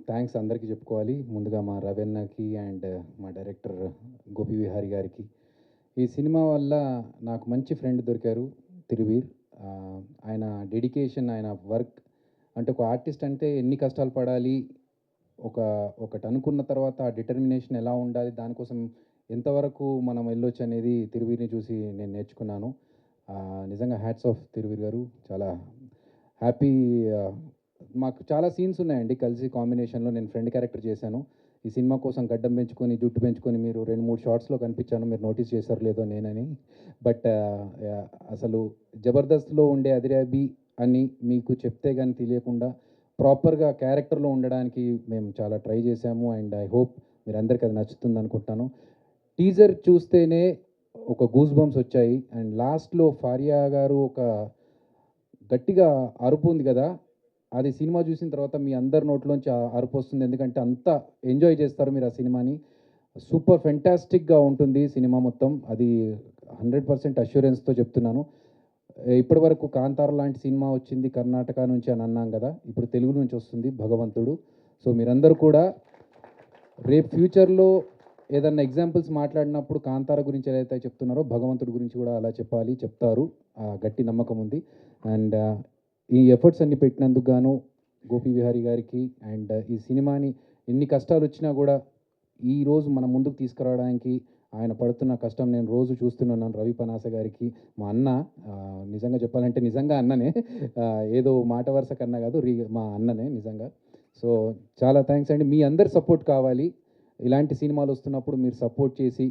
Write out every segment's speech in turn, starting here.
Thanks అందరికీ చెప్పుకోవాలి. ముందుగా మా రవీన్నకి అండ్ మా డైరెక్టర్ గోపి విహారీ గారికి. ఈ సినిమా వల్ల నాకు మంచి ఫ్రెండ్ దొరికారు తిరువీర్. ఆయన డెడికేషన్, ఆయన వర్క్ అంటే ఒక ఆర్టిస్ట్ అంటే ఎన్ని కష్టాలు పడాలి, ఒక ఒకటి అనుకున్న తర్వాత ఆ డిటర్మినేషన్ ఎలా ఉండాలి, దానికోసం ఎంతవరకు మనం వెళ్ళొచ్చు అనేది తిరువీర్ని చూసి నేను నేర్చుకున్నాను. నిజంగా హ్యాట్స్ ఆఫ్ తిరువీర్ గారు. చాలా హ్యాపీ. మాకు చాలా సీన్స్ ఉన్నాయండి కలిసి కాంబినేషన్లో. నేను ఫ్రెండ్ క్యారెక్టర్ చేశాను. ఈ సినిమా కోసం గడ్డం పెంచుకొని జుట్టు పెంచుకొని మీరు 2-3 షార్ట్స్లో కనిపించాను. మీరు నోటీస్ చేశారు లేదో నేనని. బట్ అసలు జబర్దస్త్లో ఉండే అదిరాబి అని మీకు చెప్తే కానీ తెలియకుండా ప్రాపర్గా క్యారెక్టర్లో ఉండడానికి మేము చాలా ట్రై చేశాము. అండ్ ఐ హోప్ మీరందరికీ అది నచ్చుతుంది అనుకుంటాను. టీజర్ చూస్తేనే ఒక గూస్ బంప్స్ వచ్చాయి. అండ్ లాస్ట్లో ఫారియా గారు ఒక గట్టిగా అరుపు ఉంది కదా, అది సినిమా చూసిన తర్వాత మీ అందరి నోట్లోంచి అరుపు వస్తుంది. ఎందుకంటే అంత ఎంజాయ్ చేస్తారు మీరు ఆ సినిమాని. సూపర్ ఫెంటాస్టిక్గా ఉంటుంది సినిమా మొత్తం. అది 100% అష్యూరెన్స్తో చెప్తున్నాను. ఇప్పటి వరకు కాంతార లాంటి సినిమా వచ్చింది కర్ణాటక నుంచి అని అన్నాం కదా, ఇప్పుడు తెలుగు నుంచి వస్తుంది భగవంతుడు. సో మీరందరూ కూడా రేపు ఫ్యూచర్లో ఏదన్నా ఎగ్జాంపుల్స్ మాట్లాడినప్పుడు కాంతార గురించి ఏదైతే చెప్తున్నారో భగవంతుడి గురించి కూడా అలా చెప్పాలి, చెప్తారు. గట్టి నమ్మకం ఉంది. అండ్ ఈ ఎఫర్ట్స్ అన్ని పెట్టినందుకు గాను గోపి విహారీ గారికి అండ్ ఈ సినిమాని ఎన్ని కష్టాలు వచ్చినా కూడా ఈరోజు మన ముందుకు తీసుకురావడానికి ఆయన పడుతున్న కష్టం నేను రోజు చూస్తున్నాను. రవి పనాస గారికి, మా అన్న, నిజంగా చెప్పాలంటే నిజంగా అన్ననే, ఏదో మాట వరుస కన్నా కాదు, మా అన్ననే నిజంగా. సో చాలా థ్యాంక్స్ అండి. మీ అందరి సపోర్ట్ కావాలి. ఇలాంటి సినిమాలు వస్తున్నప్పుడు మీరు సపోర్ట్ చేసి,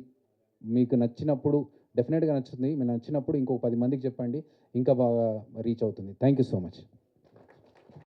మీకు నచ్చినప్పుడు డెఫినెట్గా నచ్చుతుంది. మీరు నచ్చినప్పుడు ఇంకో 10 మందికి చెప్పండి, ఇంకా బాగా రీచ్ అవుతుంది. Thank you so much.